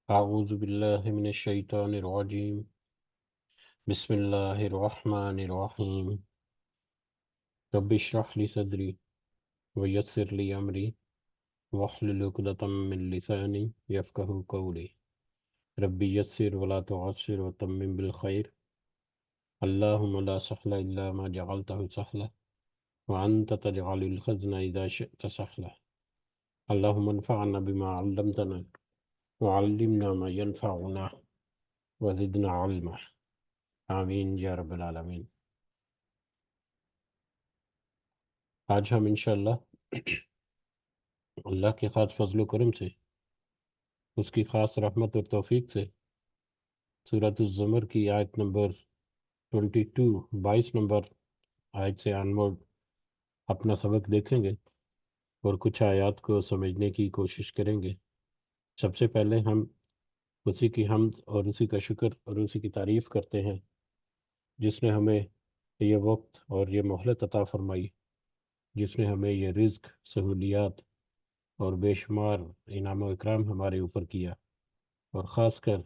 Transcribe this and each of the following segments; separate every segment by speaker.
Speaker 1: أعوذ بالله من الشيطان الرجيم بسم الله الرحمن الرحيم رب اشرح لي صدري ويسر لي أمري واحلل عقدة من لساني يفقهوا قولي ربي يسر ولا تعسر وتمم بالخير اللهم لا سهل إلا ما جعلته سهلا وأنت تجعل الحزن إذا شئت سهلا اللهم انفعنا بما علمتنا وعلمنا ما ينفعنا وزدنا علما آمین یا رب العالمین۔ آج ہم انشاءاللہ اللہ کے خاص فضل و کرم سے، اس کی خاص رحمت اور توفیق سے سورۃ الزمر کی آیت نمبر 22 نمبر آیت سے آنورڈ اپنا سبق دیکھیں گے اور کچھ آیات کو سمجھنے کی کوشش کریں گے۔ سب سے پہلے ہم اسی کی حمد اور اسی کا شکر اور اسی کی تعریف کرتے ہیں جس نے ہمیں یہ وقت اور یہ مہلت عطا فرمائی، جس نے ہمیں یہ رزق، سہولیات اور بے شمار انعام و اکرام ہمارے اوپر کیا، اور خاص کر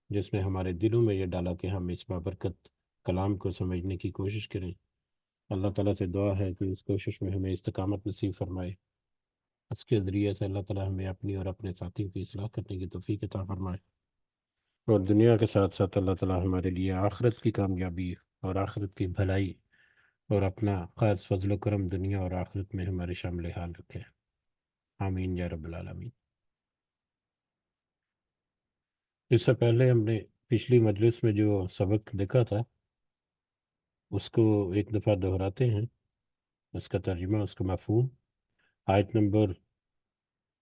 Speaker 1: جس نے ہمارے دلوں میں یہ ڈالا کہ ہم اس بابرکت کلام کو سمجھنے کی کوشش کریں۔ اللہ تعالیٰ سے دعا ہے کہ اس کوشش میں ہمیں استقامت نصیب فرمائے، اس کے ذریعے سے اللہ تعالیٰ ہمیں اپنی اور اپنے ساتھیوں کی اصلاح کرنے کی توفیق عطا فرمائے، اور دنیا کے ساتھ ساتھ اللہ تعالیٰ ہمارے لیے آخرت کی کامیابی اور آخرت کی بھلائی اور اپنا خاص فضل و کرم دنیا اور آخرت میں ہمارے شامل حال رکھے۔ آمین یا رب العالمین۔ اس سے پہلے ہم نے پچھلی مجلس میں جو سبق دیکھا تھا اس کو ایک دفعہ دہراتے ہیں، اس کا ترجمہ، اس کا مفہوم۔ آیت نمبر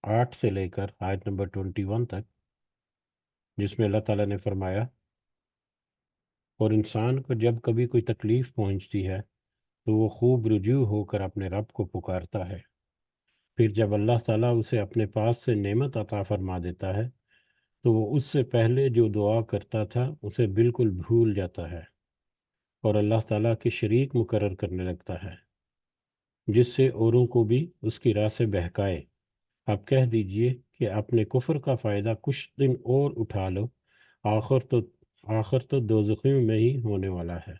Speaker 1: 8 سے لے کر آیت نمبر 21 تک، جس میں اللہ تعالیٰ نے فرمایا، اور انسان کو جب کبھی کوئی تکلیف پہنچتی ہے تو وہ خوب رجوع ہو کر اپنے رب کو پکارتا ہے، پھر جب اللہ تعالیٰ اسے اپنے پاس سے نعمت عطا فرما دیتا ہے تو وہ اس سے پہلے جو دعا کرتا تھا اسے بالکل بھول جاتا ہے اور اللہ تعالیٰ کے شریک مقرر کرنے لگتا ہے، جس سے اوروں کو بھی اس کی راہ سے بہکائے۔ آپ کہہ دیجئے کہ اپنے کفر کا فائدہ کچھ دن اور اٹھا لو، آخر تو دوزخیوں میں ہی ہونے والا ہے،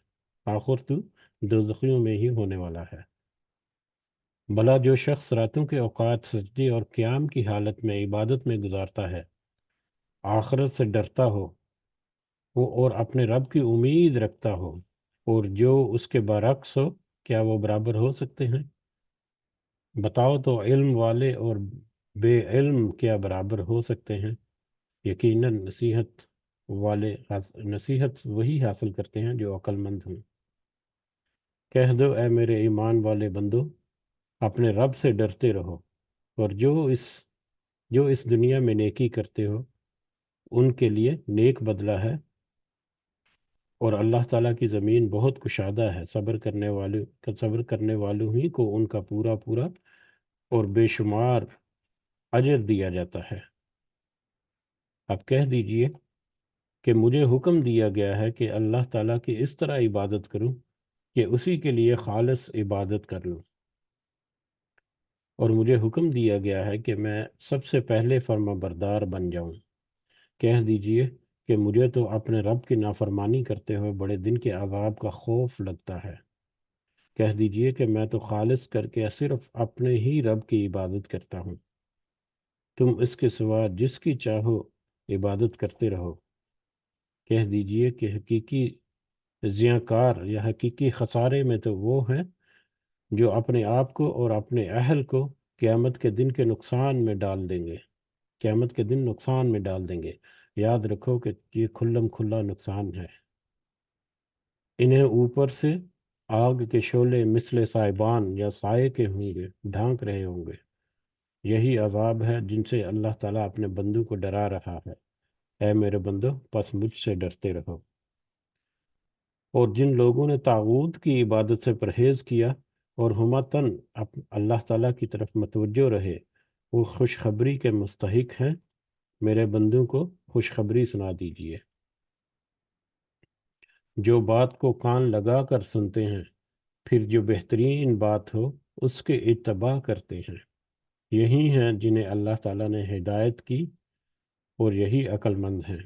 Speaker 1: آخر تو دوزخیوں میں ہی ہونے والا ہے۔ بھلا جو شخص راتوں کے اوقات سجدے اور قیام کی حالت میں عبادت میں گزارتا ہے، آخرت سے ڈرتا ہو وہ اور اپنے رب کی امید رکھتا ہو، اور جو اس کے برعکس ہو، کیا وہ برابر ہو سکتے ہیں؟ بتاؤ تو علم والے اور بے علم کیا برابر ہو سکتے ہیں؟ یقیناً نصیحت وہی حاصل کرتے ہیں جو عقل مند ہوں۔ کہہ دو اے میرے ایمان والے بندو، اپنے رب سے ڈرتے رہو، اور جو اس دنیا میں نیکی کرتے ہو ان کے لیے نیک بدلہ ہے، اور اللہ تعالیٰ کی زمین بہت کشادہ ہے، صبر کرنے والوں ہی کو ان کا پورا پورا اور بے شمار اجر دیا جاتا ہے۔ اب کہہ دیجئے کہ مجھے حکم دیا گیا ہے کہ اللہ تعالیٰ کی اس طرح عبادت کروں کہ اسی کے لیے خالص عبادت کر لوں، اور مجھے حکم دیا گیا ہے کہ میں سب سے پہلے فرما بردار بن جاؤں۔ کہہ دیجئے کہ مجھے تو اپنے رب کی نافرمانی کرتے ہوئے بڑے دن کے عذاب کا خوف لگتا ہے۔ کہہ دیجئے کہ میں تو خالص کر کے صرف اپنے ہی رب کی عبادت کرتا ہوں، تم اس کے سوا جس کی چاہو عبادت کرتے رہو۔ کہہ دیجئے کہ حقیقی زیاں کار یا حقیقی خسارے میں تو وہ ہیں جو اپنے آپ کو اور اپنے اہل کو قیامت کے دن کے نقصان میں ڈال دیں گے، قیامت کے دن نقصان میں ڈال دیں گے۔ یاد رکھو کہ یہ کھلم کھلا نقصان ہے۔ انہیں اوپر سے آگ کے شعلے مثل سائبان یا سائے کے ہوں گے، ڈھانک رہے ہوں گے۔ یہی عذاب ہے جن سے اللہ تعالیٰ اپنے بندوں کو ڈرا رہا ہے۔ اے میرے بندو، پس مجھ سے ڈرتے رہو۔ اور جن لوگوں نے طاغوت کی عبادت سے پرہیز کیا اور ہمتاً اللہ تعالیٰ کی طرف متوجہ رہے، وہ خوشخبری کے مستحق ہیں۔ میرے بندوں کو خوشخبری سنا دیجیے، جو بات کو کان لگا کر سنتے ہیں، پھر جو بہترین بات ہو اس کے اتباع کرتے ہیں۔ یہی ہیں جنہیں اللہ تعالیٰ نے ہدایت کی اور یہی عقل مند ہیں۔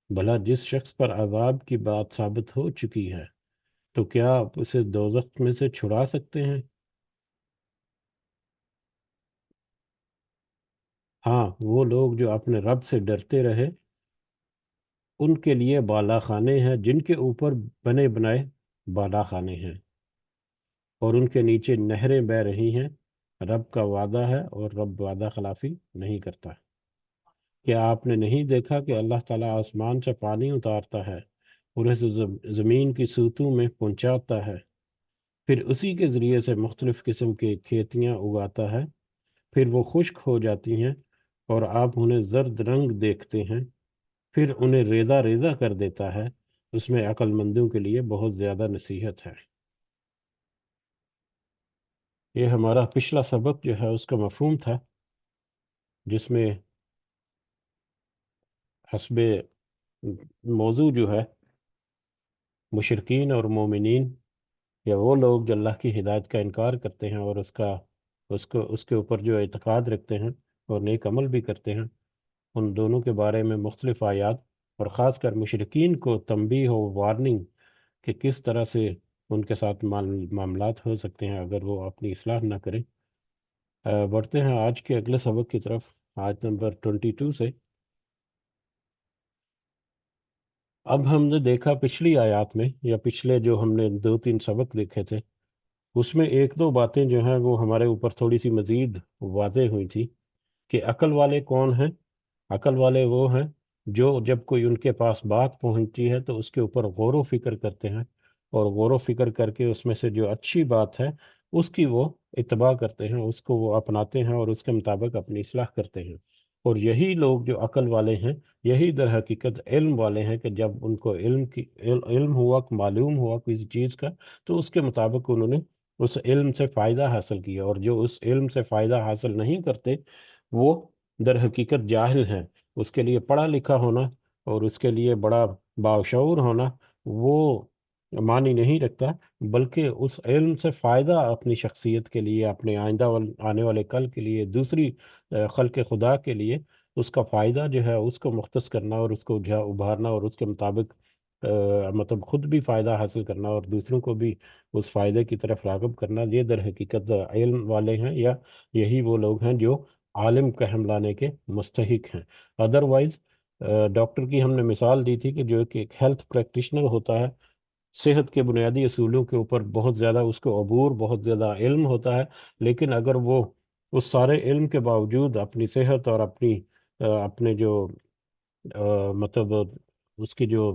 Speaker 1: بھلا جس شخص پر عذاب کی بات ثابت ہو چکی ہے تو کیا آپ اسے دوزخ میں سے چھڑا سکتے ہیں؟ ہاں، وہ لوگ جو اپنے رب سے ڈرتے رہے، ان کے لیے بالا خانے ہیں جن کے اوپر بنے بنائے بالا خانے ہیں، اور ان کے نیچے نہریں بہہ رہی ہیں۔ رب کا وعدہ ہے اور رب وعدہ خلافی نہیں کرتا۔ کیا آپ نے نہیں دیکھا کہ اللہ تعالیٰ آسمان سے پانی اتارتا ہے اور اسے زمین کی سوتوں میں پہنچاتا ہے، پھر اسی کے ذریعے سے مختلف قسم کی کھیتیاں اگاتا ہے، پھر وہ خشک ہو جاتی ہیں اور آپ انہیں زرد رنگ دیکھتے ہیں، پھر انہیں ریزہ ریزہ کر دیتا ہے۔ اس میں عقل مندوں کے لیے بہت زیادہ نصیحت ہے۔ یہ ہمارا پچھلا سبق جو ہے اس کا مفہوم تھا، جس میں حسب موضوع جو ہے مشرکین اور مومنین، یا وہ لوگ جو اللہ کی ہدایت کا انکار کرتے ہیں اور اس کے اوپر جو اعتقاد رکھتے ہیں اور نیک عمل بھی کرتے ہیں، ان دونوں کے بارے میں مختلف آیات، اور خاص کر مشرکین کو تنبیہ و وارننگ کہ کس طرح سے ان کے ساتھ معاملات ہو سکتے ہیں اگر وہ اپنی اصلاح نہ کریں۔ بڑھتے ہیں آج کے اگلے سبق کی طرف، آیت نمبر 22 سے۔ اب ہم نے دیکھا پچھلی آیات میں، یا پچھلے جو ہم نے 2-3 سبق دیکھے تھے، اس میں ایک دو باتیں جو ہیں وہ ہمارے اوپر تھوڑی سی مزید واضح ہوئی تھی کہ عقل والے کون ہیں۔ عقل والے وہ ہیں جو جب کوئی ان کے پاس بات پہنچتی ہے تو اس کے اوپر غور و فکر کرتے ہیں، اور غور و فکر کر کے اس میں سے جو اچھی بات ہے اس کی وہ اتباع کرتے ہیں، اس کو وہ اپناتے ہیں اور اس کے مطابق اپنی اصلاح کرتے ہیں۔ اور یہی لوگ جو عقل والے ہیں، یہی در حقیقت علم والے ہیں کہ جب ان کو علم ہوا، معلوم ہوا کسی چیز کا، تو اس کے مطابق انہوں نے اس علم سے فائدہ حاصل کیا، اور جو اس علم سے فائدہ حاصل نہیں کرتے وہ در حقیقت جاہل ہیں۔ اس کے لیے پڑھا لکھا ہونا اور اس کے لیے بڑا باشعور ہونا وہ معنی نہیں رکھتا، بلکہ اس علم سے فائدہ اپنی شخصیت کے لیے، اپنے آئندہ آنے والے کل کے لیے، دوسری خلق خدا کے لیے اس کا فائدہ جو ہے اس کو مختص کرنا، اور اس کو ابھارنا، اور اس کے مطابق مطلب خود بھی فائدہ حاصل کرنا اور دوسروں کو بھی اس فائدے کی طرف راغب کرنا، یہ در حقیقت علم والے ہیں، یا یہی وہ لوگ ہیں جو عالم کہلانے کے مستحق ہیں۔ ادروائز ڈاکٹر کی ہم نے مثال دی تھی کہ جو کہ ایک ہیلتھ پریکٹیشنر ہوتا ہے، صحت کے بنیادی اصولوں کے اوپر بہت زیادہ اس کو عبور، بہت زیادہ علم ہوتا ہے، لیکن اگر وہ اس سارے علم کے باوجود اپنی صحت اور اپنے جو مطلب اس کی جو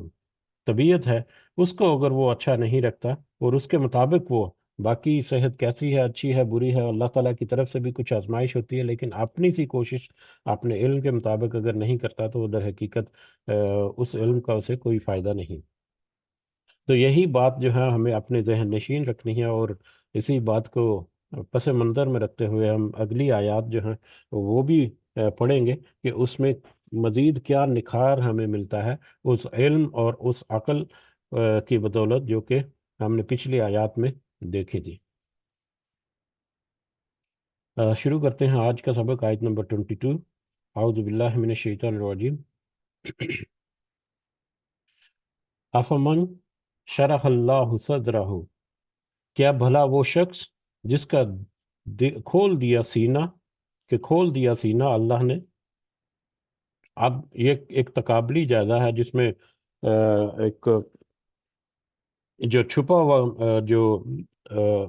Speaker 1: طبیعت ہے اس کو اگر وہ اچھا نہیں رکھتا، اور اس کے مطابق وہ باقی صحت کیسی ہے، اچھی ہے، بری ہے، اللہ تعالیٰ کی طرف سے بھی کچھ آزمائش ہوتی ہے، لیکن اپنی سی کوشش اپنے علم کے مطابق اگر نہیں کرتا تو وہ در حقیقت اس علم کا اسے کوئی فائدہ نہیں۔ تو یہی بات جو ہے ہمیں اپنے ذہن نشین رکھنی ہے، اور اسی بات کو پس منظر میں رکھتے ہوئے ہم اگلی آیات جو ہیں وہ بھی پڑھیں گے کہ اس میں مزید کیا نکھار ہمیں ملتا ہے اس علم اور اس عقل کی بدولت جو کہ ہم نے پچھلی آیات میں دیکھی تھی۔ شروع کرتے ہیں آج کا سبق، آیت نمبر 22۔ اعوذ باللہ من الشیطان الرجیم۔ افمن شرح اللہ صدرہ، کیا بھلا وہ شخص جس کا کھول دیا سینہ، کہ کھول دیا سینہ اللہ نے۔ اب یہ ایک تقابلی جائزہ ہے جس میں ایک جو چھپا ہوا جو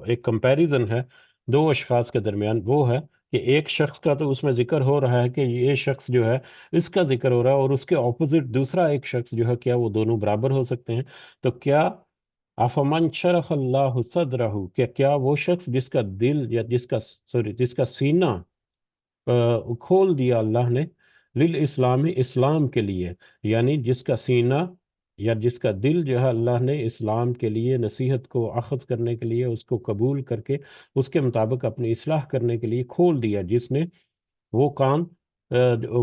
Speaker 1: ایک کمپیریزن ہے دو اشخاص کے درمیان، وہ ہے کہ ایک شخص کا تو اس میں ذکر ہو رہا ہے کہ یہ شخص جو ہے اس کا ذکر ہو رہا ہے، اور اس کے اپوزٹ دوسرا ایک شخص جو ہے، کیا وہ دونوں برابر ہو سکتے ہیں؟ تو کیا افمن شرح اللہ صدرہ، کہ کیا وہ شخص جس کا دل، یا جس کا سینہ کھول دیا اللہ نے للاسلام، اسلام کے لیے، یعنی جس کا سینہ یا جس کا دل جو ہے اللہ نے اسلام کے لیے، نصیحت کو اخذ کرنے کے لیے، اس کو قبول کر کے اس کے مطابق اپنی اصلاح کرنے کے لیے کھول دیا، جس نے وہ کان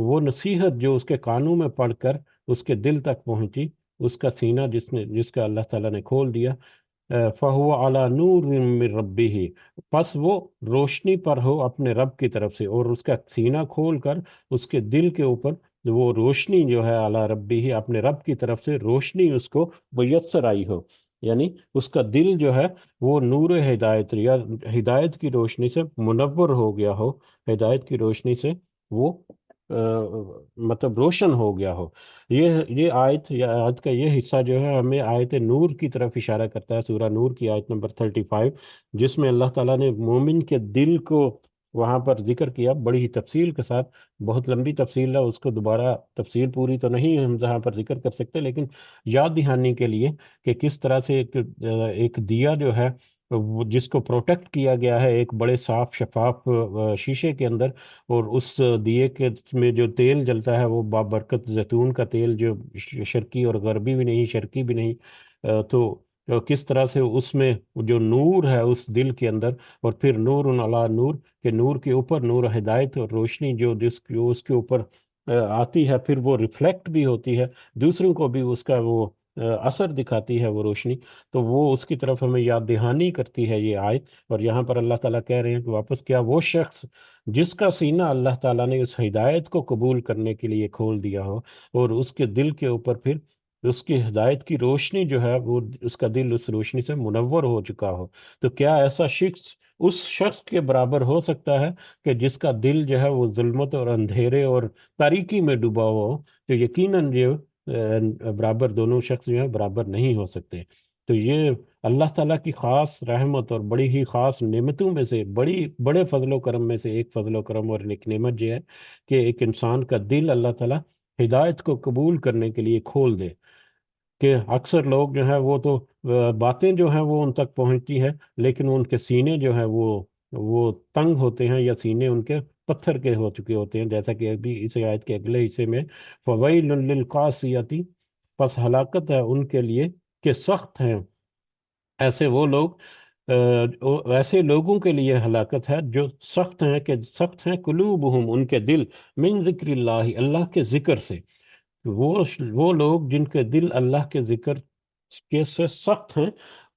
Speaker 1: وہ نصیحت جو اس کے کانوں میں پڑھ کر اس کے دل تک پہنچی، اس کا سینہ جس کا اللہ تعالیٰ نے کھول دیا، فَهُوَ عَلَى نُورٍ مِّن رَبِّهِ، پس وہ روشنی پر ہو اپنے رب کی طرف سے، اور اس کا سینہ کھول کر اس کے دل کے اوپر وہ روشنی جو ہے اعلیٰ ربی ہی، اپنے رب کی طرف سے روشنی اس کو میسر آئی ہو، یعنی اس کا دل جو ہے وہ نور ہدایت یا ہدایت کی روشنی سے منور ہو گیا ہو، ہدایت کی روشنی سے وہ مطلب روشن ہو گیا ہو۔ یہ آیت یا آیت کا یہ حصہ جو ہے ہمیں آیت نور کی طرف اشارہ کرتا ہے، سورہ نور کی آیت نمبر 35، جس میں اللہ تعالیٰ نے مومن کے دل کو وہاں پر ذکر کیا بڑی ہی تفصیل کے ساتھ۔ بہت لمبی تفصیل ہے، اس کو دوبارہ تفصیل پوری تو نہیں ہم یہاں پر ذکر کر سکتے، لیکن یاد دہانی کے لیے کہ کس طرح سے ایک دیا جو ہے جس کو پروٹیکٹ کیا گیا ہے ایک بڑے صاف شفاف شیشے کے اندر، اور اس دیے کے میں جو تیل جلتا ہے وہ بابرکت زیتون کا تیل، جو شرقی اور غربی بھی نہیں، شرقی بھی نہیں، تو کس طرح سے اس میں جو نور ہے اس دل کے اندر، اور پھر نور علی نور، کہ نور کے اوپر نور ہدایت اور روشنی جو اس کے اوپر آتی ہے، پھر وہ ریفلیکٹ بھی ہوتی ہے، دوسروں کو بھی اس کا وہ اثر دکھاتی ہے وہ روشنی، تو وہ اس کی طرف ہمیں یاد دہانی کرتی ہے یہ آیت۔ اور یہاں پر اللہ تعالیٰ کہہ رہے ہیں کہ واپس کیا وہ شخص جس کا سینہ اللہ تعالیٰ نے اس ہدایت کو قبول کرنے کے لیے کھول دیا ہو، اور اس کے دل کے اوپر پھر اس کی ہدایت کی روشنی جو ہے وہ اس کا دل اس روشنی سے منور ہو چکا ہو، تو کیا ایسا شخص اس شخص کے برابر ہو سکتا ہے کہ جس کا دل جو ہے وہ ظلمت اور اندھیرے اور تاریکی میں ڈوبا ہوا ہو؟ تو یقیناً یہ برابر، دونوں شخص جو ہیں برابر نہیں ہو سکتے۔ تو یہ اللہ تعالیٰ کی خاص رحمت اور بڑی ہی خاص نعمتوں میں سے بڑے فضل و کرم میں سے ایک فضل و کرم اور ایک نعمت یہ ہے کہ ایک انسان کا دل اللہ تعالیٰ ہدایت کو قبول کرنے کے لیے کھول دے، کہ اکثر لوگ جو ہیں وہ تو باتیں جو ہیں وہ ان تک پہنچتی ہیں، لیکن ان کے سینے جو ہیں وہ تنگ ہوتے ہیں، یا سینے ان کے پتھر کے ہو چکے ہوتے ہیں، جیسا کہ ابھی اس آیت کے اگلے حصے میں فویل للقاسیتی، پس ہلاکت ہے ان کے لیے کہ سخت ہیں ایسے وہ لوگ، ایسے لوگوں کے لیے ہلاکت ہے جو سخت ہیں، کہ سخت ہیں قلوبہم ان کے دل، من ذکر اللہ اللہ کے ذکر سے، وہ لوگ جن کے دل اللہ کے ذکر کے سے سخت ہیں،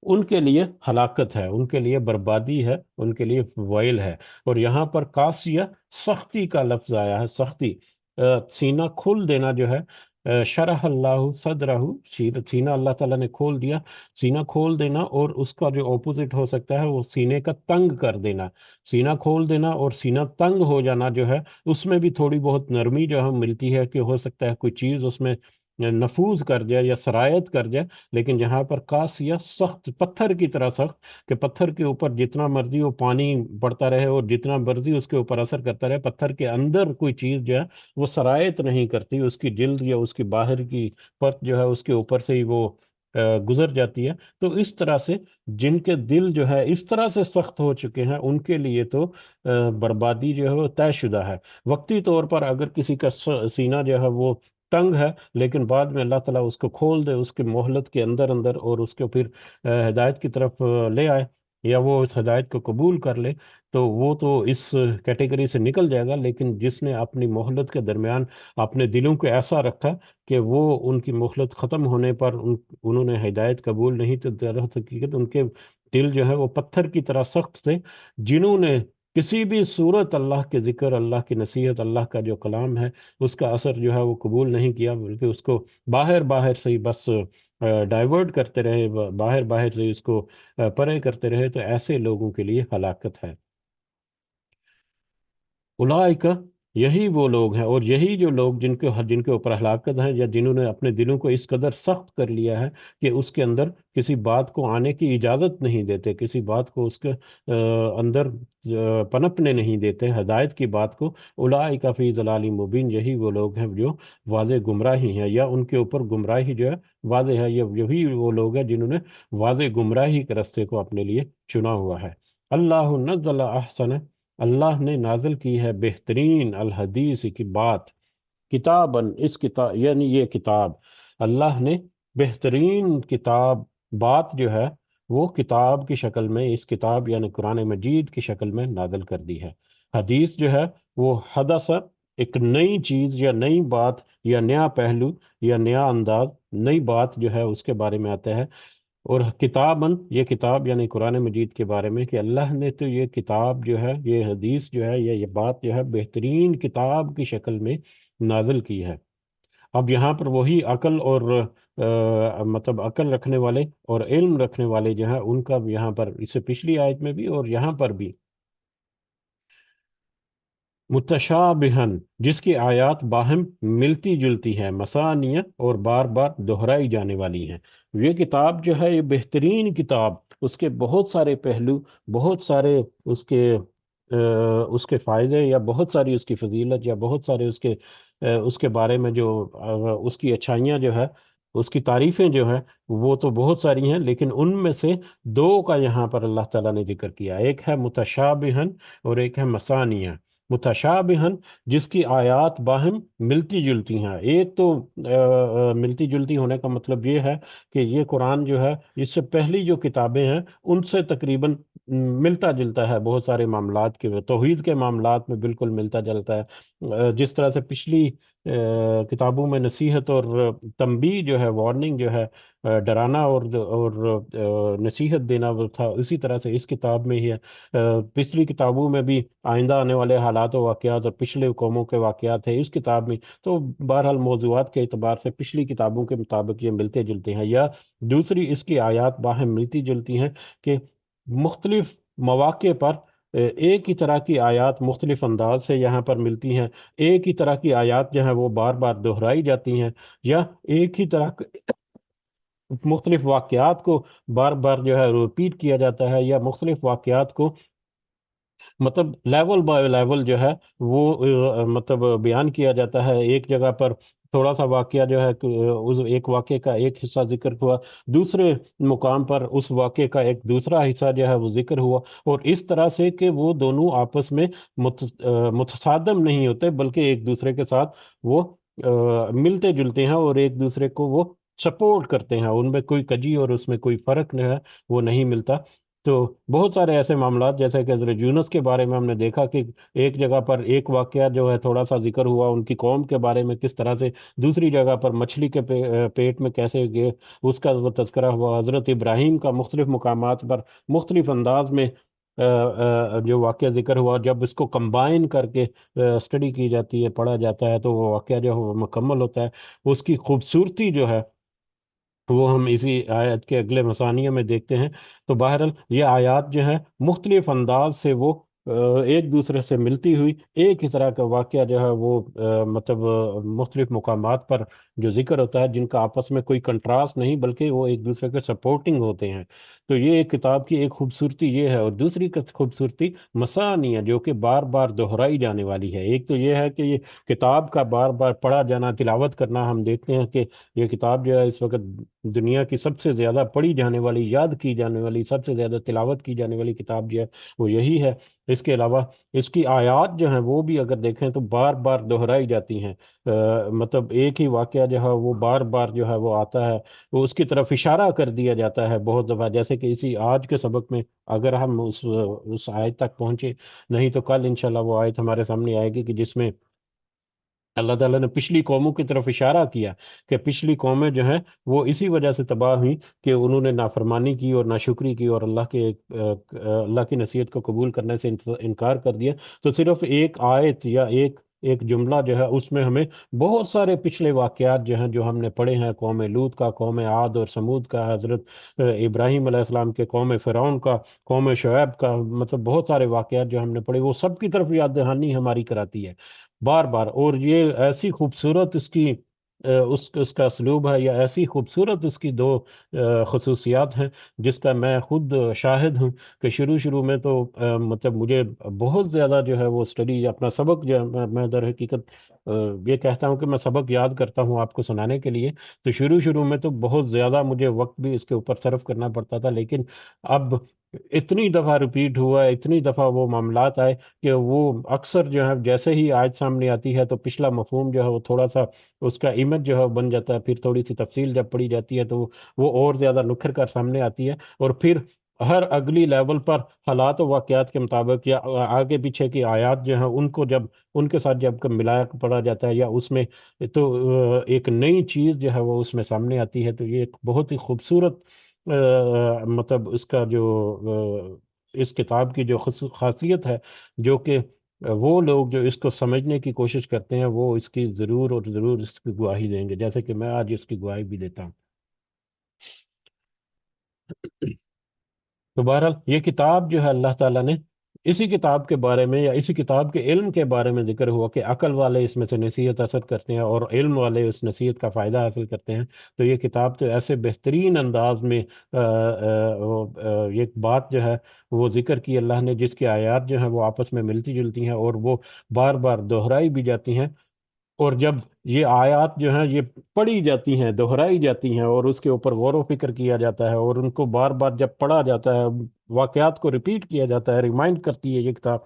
Speaker 1: ان کے لیے ہلاکت ہے، ان کے لیے بربادی ہے، ان کے لیے ویل ہے۔ اور یہاں پر قاسیہ سختی کا لفظ آیا ہے، سختی، سینہ کھول دینا جو ہے، شرح اللہ صدرہ، سینہ اللہ تعالیٰ نے کھول دیا، سینہ کھول دینا، اور اس کا جو اپوزٹ ہو سکتا ہے وہ سینے کا تنگ کر دینا، سینہ کھول دینا اور سینہ تنگ ہو جانا جو ہے، اس میں بھی تھوڑی بہت نرمی جو ہم ملتی ہے، کہ ہو سکتا ہے کوئی چیز اس میں نفوذ کر جائے یا سرایت کر جائے، لیکن جہاں پر قاسیہ سخت، پتھر کی طرح سخت، کہ پتھر کے اوپر جتنا مرضی وہ پانی پڑتا رہے اور جتنا مرضی اس کے اوپر اثر کرتا رہے، پتھر کے اندر کوئی چیز جو ہے وہ سرایت نہیں کرتی، اس کی جلد یا اس کی باہر کی پرت جو ہے اس کے اوپر سے ہی وہ گزر جاتی ہے۔ تو اس طرح سے جن کے دل جو ہے اس طرح سے سخت ہو چکے ہیں، ان کے لیے تو بربادی جو ہے وہ طے شدہ ہے۔ وقتی طور پر اگر کسی کا سینہ جو ہے وہ تنگ ہے، لیکن بعد میں اللہ تعالیٰ اس کو کھول دے، اس کے مہلت کے اندر اندر، اور اس کو پھر ہدایت کی طرف لے آئے، یا وہ اس ہدایت کو قبول کر لے، تو وہ تو اس کیٹیگری سے نکل جائے گا۔ لیکن جس نے اپنی مہلت کے درمیان اپنے دلوں کو ایسا رکھا کہ وہ ان کی مہلت ختم ہونے پر انہوں نے ہدایت قبول نہیں، تو در حقیقت ان کے دل جو ہے وہ پتھر کی طرح سخت تھے، جنہوں نے کسی بھی صورت اللہ کے ذکر، اللہ کی نصیحت، اللہ کا جو کلام ہے اس کا اثر جو ہے وہ قبول نہیں کیا، بلکہ اس کو باہر باہر سے ہی بس ڈائیورٹ کرتے رہے، باہر باہر سے اس کو پرے کرتے رہے، تو ایسے لوگوں کے لیے ہلاکت ہے۔ اولئک، یہی وہ لوگ ہیں، اور یہی جو لوگ جن کے اوپر ہلاکت ہیں، یا جنہوں نے اپنے دلوں کو اس قدر سخت کر لیا ہے کہ اس کے اندر کسی بات کو آنے کی اجازت نہیں دیتے، کسی بات کو اس کے اندر پنپنے نہیں دیتے، ہدایت کی بات کو۔ اولئک فی ضلال مبین، یہی وہ لوگ ہیں جو واضح گمراہی ہیں، یا ان کے اوپر گمراہی جو ہے واضح ہے، یہی وہ لوگ ہیں جنہوں نے واضح گمراہی کے راستے کو اپنے لیے چنا ہوا ہے۔ اللہ نزل احسن، اللہ نے نازل کی ہے بہترین الحدیث کی بات، کتاباً، اس کتاب یعنی یہ کتاب، اللہ نے بہترین کتاب، بات جو ہے وہ کتاب کی شکل میں، اس کتاب یعنی قرآن مجید کی شکل میں نازل کر دی ہے۔ حدیث جو ہے وہ حدث، ایک نئی چیز یا نئی بات یا نیا پہلو یا نیا انداز، نئی بات جو ہے اس کے بارے میں آتا ہے۔ اور کتاباً، یہ کتاب یعنی قرآن مجید کے بارے میں، کہ اللہ نے تو یہ کتاب جو ہے، یہ حدیث جو ہے، یہ بات جو ہے بہترین کتاب کی شکل میں نازل کی ہے۔ اب یہاں پر وہی عقل اور مطلب عقل رکھنے والے اور علم رکھنے والے جو ہیں ان کا بھی یہاں پر، اس سے پچھلی آیت میں بھی اور یہاں پر بھی، متشابہن جس کی آیات باہم ملتی جلتی ہیں، مثانیہ اور بار بار دہرائی جانے والی ہیں۔ یہ کتاب جو ہے یہ بہترین کتاب، اس کے بہت سارے پہلو، بہت سارے اس کے اس کے فائدے، یا بہت ساری اس کی فضیلت، یا بہت سارے اس کے بارے میں جو اس کی اچھائیاں جو ہے، اس کی تعریفیں جو ہیں وہ تو بہت ساری ہیں، لیکن ان میں سے دو کا یہاں پر اللہ تعالیٰ نے ذکر کیا، ایک ہے متشابہن اور ایک ہے مثانیہ۔ متشابہن جس کی آیات باہم ملتی جلتی ہیں، ایک تو ملتی جلتی ہونے کا مطلب یہ ہے کہ یہ قرآن جو ہے اس سے پہلی جو کتابیں ہیں ان سے تقریباً ملتا جلتا ہے بہت سارے معاملات کے، توحید کے معاملات میں بالکل ملتا جلتا ہے۔ جس طرح سے پچھلی کتابوں میں نصیحت اور تنبیہ جو ہے، وارننگ جو ہے، ڈرانا اور نصیحت دینا وہ تھا، اسی طرح سے اس کتاب میں ہی ہے۔ پچھلی کتابوں میں بھی آئندہ آنے والے حالات و واقعات اور پچھلے قوموں کے واقعات ہیں اس کتاب میں، تو بہرحال موضوعات کے اعتبار سے پچھلی کتابوں کے مطابق یہ ملتے جلتے ہیں۔ یا دوسری اس کی آیات باہم ملتی جلتی ہیں کہ مختلف مواقع پر ایک ہی طرح کی آیات مختلف انداز سے یہاں پر ملتی ہیں، ایک ہی طرح کی آیات جو ہیں وہ بار بار دہرائی جاتی ہیں، یا ایک ہی طرح مختلف واقعات کو بار بار جو ہے ریپیٹ کیا جاتا ہے، یا مختلف واقعات کو مطلب لیول بائی لیول جو ہے وہ مطلب بیان کیا جاتا ہے۔ ایک جگہ پر تھوڑا سا واقعہ جو ہے اس ایک واقعے کا ایک حصہ ذکر ہوا، دوسرے مقام پر اس واقعے کا ایک دوسرا حصہ جو ہے وہ ذکر ہوا، اور اس طرح سے کہ وہ دونوں آپس میں متصادم نہیں ہوتے، بلکہ ایک دوسرے کے ساتھ وہ ملتے جلتے ہیں اور ایک دوسرے کو وہ سپورٹ کرتے ہیں، ان میں کوئی کجی اور اس میں کوئی فرق نہیں ہے، وہ نہیں ملتا۔ تو بہت سارے ایسے معاملات جیسے کہ حضرت یونس کے بارے میں ہم نے دیکھا کہ ایک جگہ پر ایک واقعہ جو ہے تھوڑا سا ذکر ہوا ان کی قوم کے بارے میں، کس طرح سے دوسری جگہ پر مچھلی کے پیٹ میں کیسے گئے اس کا وہ تذکرہ ہوا۔ حضرت ابراہیم کا مختلف مقامات پر مختلف انداز میں جو واقعہ ذکر ہوا، جب اس کو کمبائن کر کے اسٹڈی کی جاتی ہے، پڑھا جاتا ہے، تو وہ واقعہ جو ہے وہ مکمل ہوتا ہے۔ اس کی خوبصورتی جو ہے وہ ہم اسی آیت کے اگلے مثانیہ میں دیکھتے ہیں۔ تو بہرحال یہ آیات جو ہیں مختلف انداز سے وہ ایک دوسرے سے ملتی ہوئی ایک ہی طرح کا واقعہ جو ہے وہ مطلب مختلف مقامات پر جو ذکر ہوتا ہے، جن کا آپس میں کوئی کنٹراسٹ نہیں بلکہ وہ ایک دوسرے کے سپورٹنگ ہوتے ہیں۔ تو یہ ایک کتاب کی ایک خوبصورتی یہ ہے، اور دوسری خوبصورتی مثانیہ جو کہ بار بار دہرائی جانے والی ہے۔ ایک تو یہ ہے کہ یہ کتاب کا بار بار پڑھا جانا، تلاوت کرنا، ہم دیکھتے ہیں کہ یہ کتاب جو ہے اس وقت دنیا کی سب سے زیادہ پڑھی جانے والی، یاد کی جانے والی، سب سے زیادہ تلاوت کی جانے والی کتاب جو ہے وہ یہی ہے۔ اس کے علاوہ اس کی آیات جو ہیں وہ بھی اگر دیکھیں تو بار بار دہرائی جاتی ہیں، مطلب ایک ہی واقعہ جو ہے وہ بار بار جو ہے وہ آتا ہے، وہ اس کی طرف اشارہ کر دیا جاتا ہے بہت دفعہ، جیسے کہ اسی آج کے سبق میں اگر ہم اس آیت تک پہنچے، نہیں تو کل انشاءاللہ وہ آیت ہمارے سامنے آئے گی کہ جس میں اللہ تعالیٰ نے پچھلی قوموں کی طرف اشارہ کیا کہ پچھلی قومیں جو ہیں وہ اسی وجہ سے تباہ ہوئیں کہ انہوں نے نافرمانی کی اور ناشکری کی اور اللہ کی نصیحت کو قبول کرنے سے انکار کر دیا۔ تو صرف ایک آیت یا ایک جملہ جو ہے اس میں ہمیں بہت سارے پچھلے واقعات جو ہیں جو ہم نے پڑھے ہیں، قوم لوط کا، قوم عاد اور سمود کا، حضرت ابراہیم علیہ السلام کے، قوم فرعون کا، قوم شعیب کا، مطلب بہت سارے واقعات جو ہم نے پڑھے وہ سب کی طرف یاد دہانی ہماری کراتی ہے بار بار۔ اور یہ ایسی خوبصورت اس کی اس کا اسلوب ہے، یا ایسی خوبصورت اس کی دو خصوصیات ہیں جس کا میں خود شاہد ہوں کہ شروع میں تو مطلب مجھے بہت زیادہ جو ہے وہ اسٹڈی اپنا سبق جو ہے میں در حقیقت یہ کہتا ہوں کہ میں سبق یاد کرتا ہوں آپ کو سنانے کے لیے، تو شروع میں تو بہت زیادہ مجھے وقت بھی اس کے اوپر صرف کرنا پڑتا تھا، لیکن اب اتنی دفعہ ریپیٹ ہوا، اتنی دفعہ وہ معاملات آئے کہ وہ اکثر جو ہے جیسے ہی آیت سامنے آتی ہے تو پچھلا مفہوم جو ہے وہ تھوڑا سا اس کا امیج جو ہے بن جاتا ہے، پھر تھوڑی سی تفصیل جب پڑھی جاتی ہے تو وہ اور زیادہ نکھر کر سامنے آتی ہے، اور پھر ہر اگلی لیول پر حالات و واقعات کے مطابق یا آگے پیچھے کی آیات جو ہیں ان کو جب ان کے ساتھ جب ملایا پڑھا جاتا ہے یا اس میں، تو ایک نئی چیز جو ہے وہ اس میں سامنے آتی ہے۔ تو یہ ایک بہت ہی خوبصورت مطلب اس کا جو اس کتاب کی جو خاصیت ہے، جو کہ وہ لوگ جو اس کو سمجھنے کی کوشش کرتے ہیں وہ اس کی ضرور اور ضرور اس کی گواہی دیں گے، جیسے کہ میں آج اس کی گواہی بھی دیتا ہوں۔ تو بہرحال یہ کتاب جو ہے اللہ تعالیٰ نے اسی کتاب کے بارے میں یا اسی کتاب کے علم کے بارے میں ذکر ہوا کہ عقل والے اس میں سے نصیحت حاصل کرتے ہیں اور علم والے اس نصیحت کا فائدہ حاصل کرتے ہیں۔ تو یہ کتاب تو ایسے بہترین انداز میں یہ بات جو ہے وہ ذکر کی اللہ نے، جس کی آیات جو ہیں وہ آپس میں ملتی جلتی ہیں اور وہ بار بار دہرائی بھی جاتی ہیں۔ اور جب یہ آیات جو ہیں یہ پڑھی جاتی ہیں، دہرائی جاتی ہیں اور اس کے اوپر غور و فکر کیا جاتا ہے اور ان کو بار بار جب پڑھا جاتا ہے، واقعات کو ریپیٹ کیا جاتا ہے، ریمائنڈ کرتی ہے یہ کتاب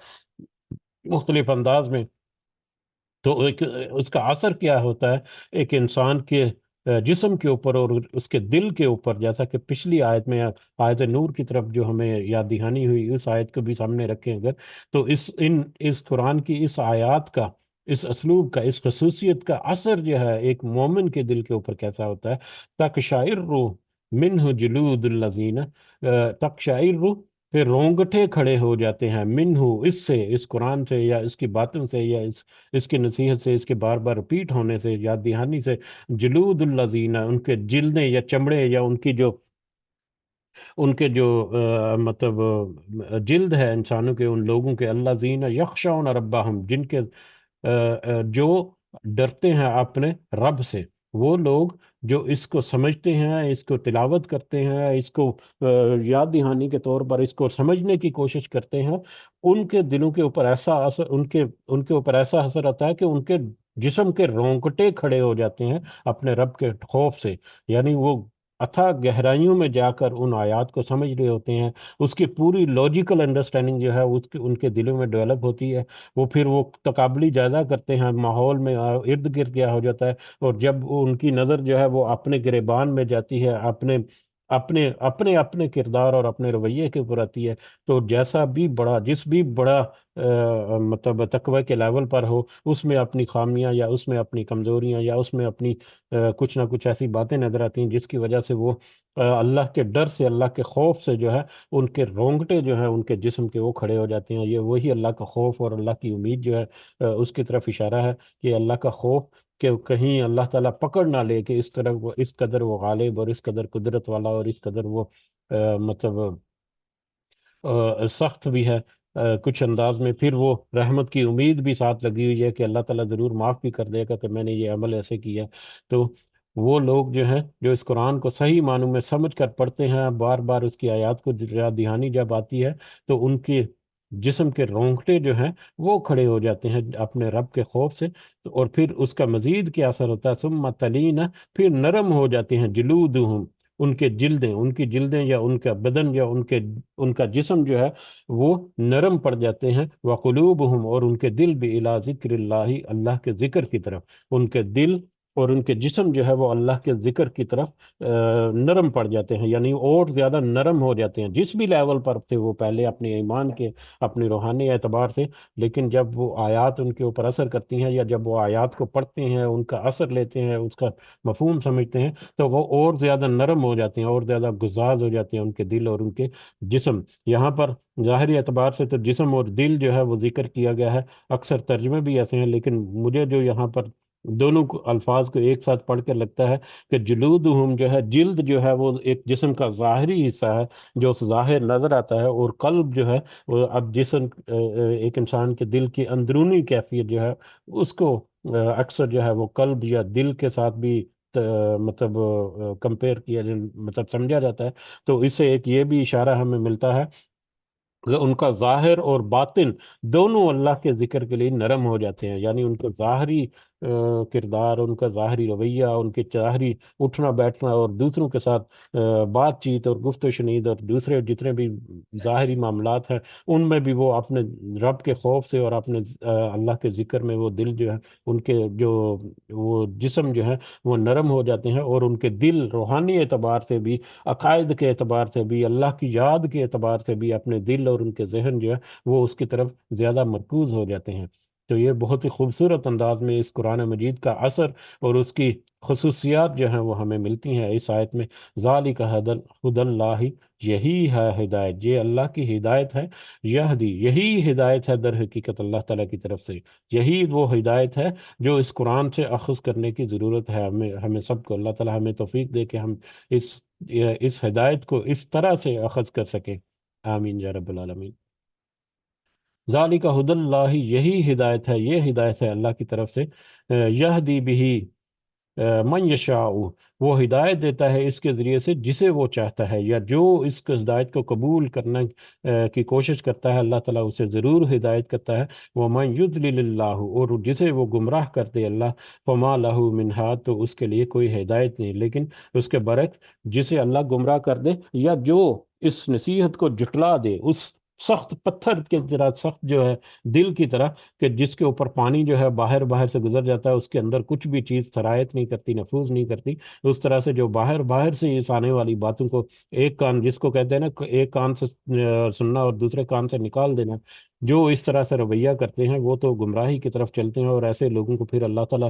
Speaker 1: مختلف انداز میں، تو اس کا اثر کیا ہوتا ہے ایک انسان کے جسم کے اوپر اور اس کے دل کے اوپر، جیسا کہ پچھلی آیت میں آیت نور کی طرف جو ہمیں یاد دہانی ہوئی، اس آیت کو بھی سامنے رکھیں اگر، تو اس قرآن کی اس آیات کا، اس اسلوب کا، اس خصوصیت کا اثر جو ہے ایک مومن کے دل کے اوپر کیسا ہوتا ہے۔ تقشعر منہ جلود الذین، تقشعر، پھر رونگٹے کھڑے ہو جاتے ہیں، منہ، اس سے، اس قرآن سے یا اس کی باتوں سے یا اس کی نصیحت سے، اس کے بار بار ریپیٹ ہونے سے، یاد دہانی سے، جلود الذین، ان کے جلدیں یا چمڑے یا ان کے جو مطلب جلد ہے انسانوں کے، ان لوگوں کے، الذین یخشون ربہم، جن کے جو ڈرتے ہیں اپنے رب سے، وہ لوگ جو اس کو سمجھتے ہیں، اس کو تلاوت کرتے ہیں، اس کو یاد دہانی کے طور پر اس کو سمجھنے کی کوشش کرتے ہیں، ان کے دلوں کے اوپر ایسا اثر، ان کے اوپر ایسا اثر آتا ہے کہ ان کے جسم کے رونگٹے کھڑے ہو جاتے ہیں اپنے رب کے خوف سے، یعنی وہ اتھا گہرائیوں میں جا کر ان آیات کو سمجھ رہے ہوتے ہیں، اس کی پوری لاجیکل انڈرسٹینڈنگ جو ہے ان کے دلوں میں ڈیولپ ہوتی ہے، وہ تقابلی جائزہ کرتے ہیں، ماحول میں ارد گرد کیا ہو جاتا ہے، اور جب ان کی نظر جو ہے وہ اپنے گریبان میں جاتی ہے، اپنے اپنے اپنے اپنے کردار اور اپنے رویے کے اوپر آتی ہے، تو جیسا بھی بڑا، جس بھی بڑا مطلب تقوی کے لیول پر ہو، اس میں اپنی خامیاں یا اس میں اپنی کمزوریاں یا اس میں اپنی کچھ نہ کچھ ایسی باتیں نظر آتی ہیں جس کی وجہ سے وہ اللہ کے ڈر سے، اللہ کے خوف سے جو ہے ان کے رونگٹے جو ہیں ان کے جسم کے وہ کھڑے ہو جاتے ہیں۔ یہ وہی اللہ کا خوف اور اللہ کی امید جو ہے اس کی طرف اشارہ ہے کہ اللہ کا خوف کہ کہیں اللہ تعالیٰ پکڑ نہ لے کہ اس طرح وہ، اس قدر وہ غالب اور اس قدر قدرت والا اور اس قدر وہ مطلب سخت بھی ہے کچھ انداز میں، پھر وہ رحمت کی امید بھی ساتھ لگی ہوئی ہے کہ اللہ تعالیٰ ضرور معاف بھی کر دے گا کہ میں نے یہ عمل ایسے کیا۔ تو وہ لوگ جو ہیں جو اس قرآن کو صحیح معنوں میں سمجھ کر پڑھتے ہیں، بار بار اس کی آیات کو یاد دہانی جب آتی ہے تو ان کے جسم کے رونگٹے جو ہیں وہ کھڑے ہو جاتے ہیں اپنے رب کے خوف سے، اور پھر اس کا مزید کیا اثر ہوتا ہے، ثم تلین، پھر نرم ہو جاتے ہیں، جلودہم، ان کی جلدیں یا ان کا بدن یا ان کا جسم جو ہے وہ نرم پڑ جاتے ہیں، وقلوبہم، اور ان کے دل بھی، الی ذکر اللہ، اللہ کے ذکر کی طرف، ان کے دل اور ان کے جسم جو ہے وہ اللہ کے ذکر کی طرف نرم پڑ جاتے ہیں، یعنی اور زیادہ نرم ہو جاتے ہیں جس بھی لیول پر تھے وہ پہلے اپنے ایمان کے، اپنی روحانی اعتبار سے، لیکن جب وہ آیات ان کے اوپر اثر کرتی ہیں یا جب وہ آیات کو پڑھتے ہیں، ان کا اثر لیتے ہیں، اس کا مفہوم سمجھتے ہیں، تو وہ اور زیادہ نرم ہو جاتے ہیں، اور زیادہ گزاز ہو جاتے ہیں ان کے دل اور ان کے جسم۔ یہاں پر ظاہری اعتبار سے تو جسم اور دل جو ہے وہ ذکر کیا گیا ہے، اکثر ترجمے بھی ایسے ہیں، لیکن مجھے جو یہاں پر دونوں الفاظ کو ایک ساتھ پڑھ کے لگتا ہے کہ جلودہم جو ہے، جلد جو ہے وہ ایک جسم کا ظاہری حصہ ہے جو ظاہر نظر آتا ہے، اور قلب جو ہے وہ اب جسم ایک انسان کے دل کی اندرونی کیفیت جو ہے اس کو اکثر جو ہے وہ قلب یا دل کے ساتھ بھی مطلب کمپیئر کیا مطلب سمجھا جاتا ہے، تو اس سے ایک یہ بھی اشارہ ہمیں ملتا ہے کہ ان کا ظاہر اور باطن دونوں اللہ کے ذکر کے لیے نرم ہو جاتے ہیں، یعنی ان کا ظاہری کردار، ان کا ظاہری رویہ، ان کے ظاہری اٹھنا بیٹھنا اور دوسروں کے ساتھ بات چیت اور گفت و شنید اور دوسرے جتنے بھی ظاہری معاملات ہیں ان میں بھی وہ اپنے رب کے خوف سے اور اپنے اللہ کے ذکر میں وہ دل جو ہے، ان کے جو وہ جسم جو ہے وہ نرم ہو جاتے ہیں، اور ان کے دل روحانی اعتبار سے بھی، عقائد کے اعتبار سے بھی، اللہ کی یاد کے اعتبار سے بھی، اپنے دل اور ان کے ذہن جو ہے وہ اس کی طرف زیادہ مرکوز ہو جاتے ہیں۔ تو یہ بہت ہی خوبصورت انداز میں اس قرآن مجید کا اثر اور اس کی خصوصیات جو ہیں وہ ہمیں ملتی ہیں اس آیت میں۔ ذالک ہدی اللہ، یہی ہے ہدایت، یہ اللہ کی ہدایت ہے۔ یہدی، یہی ہدایت ہے در حقیقت اللہ تعالیٰ کی طرف سے، یہی وہ ہدایت ہے جو اس قرآن سے اخذ کرنے کی ضرورت ہے ہمیں سب کو۔ اللہ تعالیٰ ہمیں توفیق دے کہ ہم اس اس ہدایت کو اس طرح سے اخذ کر سکیں۔ آمین یا رب العالمین۔ ذالک ہدی اللہ، یہی ہدایت ہے، یہ ہدایت ہے اللہ کی طرف سے۔ یہدی بہ من یشاء، وہ ہدایت دیتا ہے اس کے ذریعے سے جسے وہ چاہتا ہے، یا جو اس کو ہدایت کو قبول کرنے کی کوشش کرتا ہے اللہ تعالیٰ اسے ضرور ہدایت کرتا ہے۔ وَمَن يُضْلِلِ اللَّهُ، اور جسے وہ گمراہ کر دے اللہ، فَمَا لَهُ مِنْ هَادٍ، تو اس کے لیے کوئی ہدایت نہیں۔ لیکن اس کے برعکس جسے اللہ گمراہ کر دے یا جو اس نصیحت کو جھٹلا دے، اس سخت پتھر کی طرح، سخت جو ہے دل کی طرح، کہ جس کے اوپر پانی جو ہے باہر باہر سے گزر جاتا ہے، اس کے اندر کچھ بھی چیز سرایت نہیں کرتی، نفوذ نہیں کرتی، اس طرح سے جو باہر باہر سے اس آنے والی باتوں کو ایک کان، جس کو کہتے ہیں نا ایک کان سے سننا اور دوسرے کان سے نکال دینا، جو اس طرح سے رویہ کرتے ہیں وہ تو گمراہی کی طرف چلتے ہیں، اور ایسے لوگوں کو پھر اللہ تعالیٰ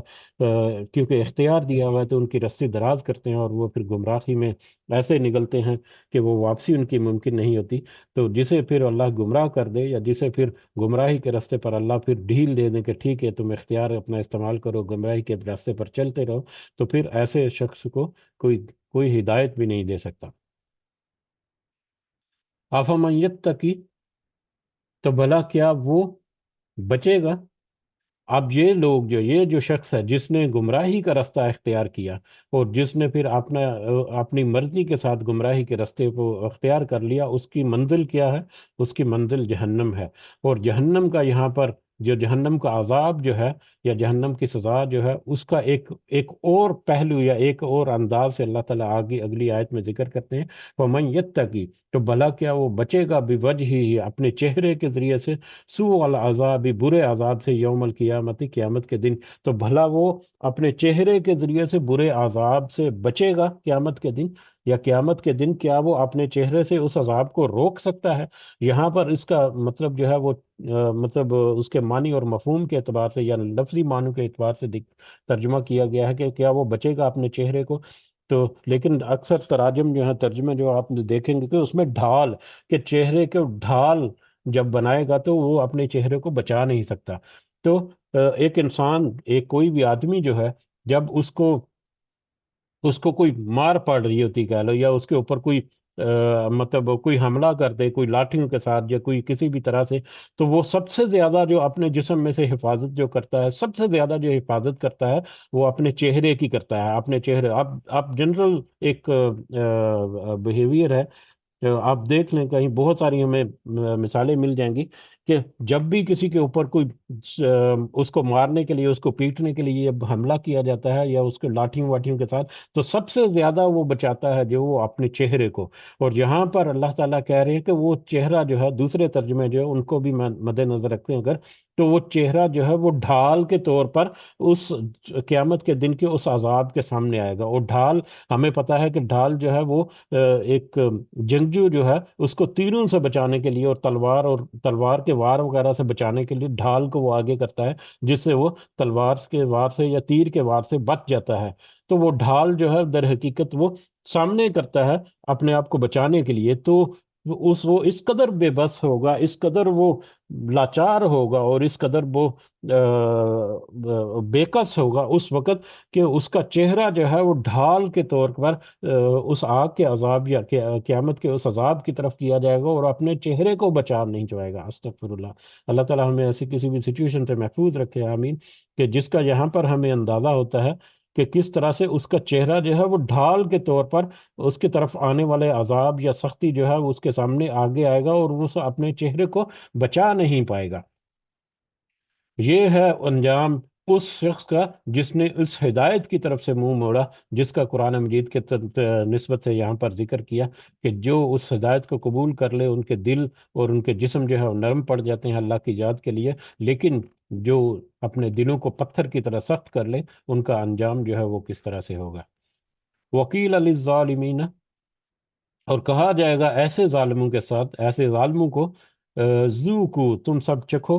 Speaker 1: کیونکہ اختیار دیا ہوا ہے تو ان کی رسی دراز کرتے ہیں، اور وہ پھر گمراہی میں ایسے نگلتے ہیں کہ وہ واپسی ان کی ممکن نہیں ہوتی۔ تو جسے پھر اللہ گمراہ کر دے، یا جسے پھر گمراہی کے راستے پر اللہ پھر ڈھیل دے دیں کہ ٹھیک ہے تم اختیار اپنا استعمال کرو، گمراہی کے راستے پر چلتے رہو، تو پھر ایسے شخص کو کوئی ہدایت بھی نہیں دے سکتا۔ افمن یتقی، تو بھلا کیا وہ بچے گا؟ اب یہ جو شخص ہے جس نے گمراہی کا راستہ اختیار کیا، اور جس نے پھر اپنی مرضی کے ساتھ گمراہی کے راستے کو اختیار کر لیا، اس کی منزل کیا ہے؟ اس کی منزل جہنم ہے۔ اور جہنم کا یہاں پر جو جہنم کا عذاب جو ہے، یا جہنم کی سزا جو ہے، اس کا ایک اور پہلو یا ایک اور انداز سے اللہ تعالیٰ آگے اگلی آیت میں ذکر کرتے ہیں۔ وَمَن يَتَّقِ، تو بھلا کیا وہ بچے گا، بوجہ، اپنے چہرے کے ذریعے سے، سوء العذاب، برے عذاب سے، یوم القیامت، قیامت کے دن، تو بھلا وہ اپنے چہرے کے ذریعے سے برے عذاب سے بچے گا قیامت کے دن، یا قیامت کے دن کیا وہ اپنے چہرے سے اس عذاب کو روک سکتا ہے؟ یہاں پر اس کا مطلب جو ہے وہ مطلب اس کے معنی اور مفہوم کے اعتبار سے یا لفظی معنی کے اعتبار سے ترجمہ کیا گیا ہے کہ کیا وہ بچے گا اپنے چہرے کو؟ تو لیکن اکثر تراجم جو ہیں، ترجمے جو آپ دیکھیں گے کہ اس میں ڈھال، کہ چہرے کے ڈھال جب بنائے گا تو وہ اپنے چہرے کو بچا نہیں سکتا۔ تو ایک انسان، کوئی بھی آدمی جو ہے، جب اس کو کوئی مار پڑ رہی ہوتی کہہ لو، یا اس کے اوپر کوئی مطلب کوئی حملہ کر دے، کوئی لاٹھیوں کے ساتھ یا کوئی کسی بھی طرح سے، تو وہ سب سے زیادہ جو اپنے جسم میں سے حفاظت جو کرتا ہے، سب سے زیادہ جو حفاظت کرتا ہے، وہ اپنے چہرے کی کرتا ہے، اپنے چہرے۔ اب جنرل ایک بیہیویئر ہے، آپ دیکھ لیں کہیں بہت ساری ہمیں مثالیں مل جائیں گی کہ جب بھی کسی کے اوپر کوئی اس کو مارنے کے لیے، اس کو پیٹنے کے لیے حملہ کیا جاتا ہے، یا اس کے لاٹھیوں واٹھیوں کے ساتھ، تو سب سے زیادہ وہ بچاتا ہے جو وہ اپنے چہرے کو۔ اور یہاں پر اللہ تعالیٰ کہہ رہے ہیں کہ وہ چہرہ جو ہے، دوسرے ترجمے جو ہے ان کو بھی مد نظر رکھتے ہیں اگر، تو وہ چہرہ جو ہے وہ ڈھال کے طور پر اس قیامت کے دن کے اس عذاب کے سامنے آئے گا۔ اور ڈھال، ہمیں پتہ ہے کہ ڈھال جو ہے وہ ایک جنگجو جو ہے اس کو تیروں سے بچانے کے لیے، اور تلوار کے وار وغیرہ سے بچانے کے لیے ڈھال کو وہ آگے کرتا ہے، جس سے وہ تلوار کے وار سے یا تیر کے وار سے بچ جاتا ہے۔ تو وہ ڈھال جو ہے در حقیقت وہ سامنے کرتا ہے اپنے آپ کو بچانے کے لیے، تو وہ اس قدر بے بس ہوگا، اس قدر وہ لاچار ہوگا، اور اس قدر وہ بے کس ہوگا اس وقت، کہ اس کا چہرہ جو ہے وہ ڈھال کے طور پر اس آگ کے عذاب یا قیامت کے اس عذاب کی طرف کیا جائے گا، اور اپنے چہرے کو بچا نہیں پائے گا۔ استغفر اللہ۔ اللہ تعالیٰ ہمیں ایسی کسی بھی سچویشن سے محفوظ رکھے، آمین، کہ جس کا یہاں پر ہمیں اندازہ ہوتا ہے کہ کس طرح سے اس کا چہرہ جو ہے وہ ڈھال کے طور پر اس کی طرف آنے والے عذاب یا سختی جو ہے وہ اس کے سامنے آگے آئے گا، اور وہ اپنے چہرے کو بچا نہیں پائے گا۔ یہ ہے انجام اس شخص کا جس نے اس ہدایت کی طرف سے منہ موڑا، جس کا قرآن مجید کے نسبت سے یہاں پر ذکر کیا، کہ جو اس ہدایت کو قبول کر لے، ان کے دل اور ان کے جسم جو ہے وہ نرم پڑ جاتے ہیں اللہ کی یاد کے لیے، لیکن جو اپنے دلوں کو پتھر کی طرح سخت کر لے، ان کا انجام جو ہے وہ کس طرح سے ہوگا۔ وکیل للظالمین، اور کہا جائے گا ایسے ظالموں کے ساتھ، ایسے ظالموں کو، ذوقوا، تم سب چکھو،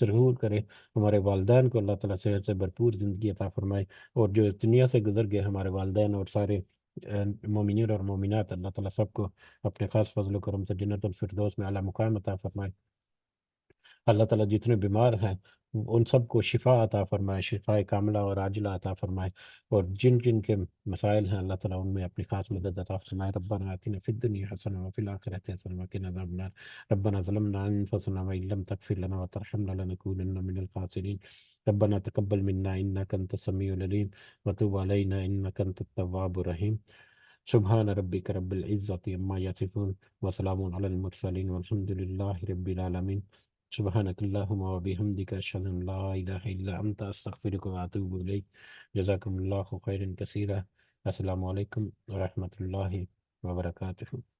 Speaker 1: ضرور کرے. ہمارے والدین کو اللہ تعالیٰ صحت سے بھرپور زندگی عطا فرمائے، اور جو اس دنیا سے گزر گئے ہمارے والدین اور سارے مومنین اور مومنات، اللہ تعالیٰ سب کو اپنے خاص فضل و کرم سے جنت الفردوس میں اعلیٰ مقام عطا فرمائے. اللہ تعالیٰ جتنے بیمار ہیں ان سب کو شفا عطا فرمائے، شفا کاملہ اور عاجلہ عطا فرمائے، اور جن جن کے مسائل ہیں اللہ تعالیٰ ان میں اپنی خاص مدد عطا فرمائے. ربنا آتنا فی الدنیا حسنہ وفی الآخرۃ حسنہ وقنا عذاب النار. ربنا ظلمنا انفسنا وان لم تغفر لنا وترحمنا لنكونن من الخاسرین. ربنا تقبل منا انك انت السميع العليم وتب علينا انك انت التواب الرحيم. سبحان ربك رب العزة عما يصفون وسلام على المرسلين والحمد لله رب العالمين. سبحانك اللهم وبحمدك أشهد أن لا إله إلا أنت أستغفرك وأتوب إليك. جزاكم الله خيرا كثيرا. السلام عليكم ورحمة الله وبركاته.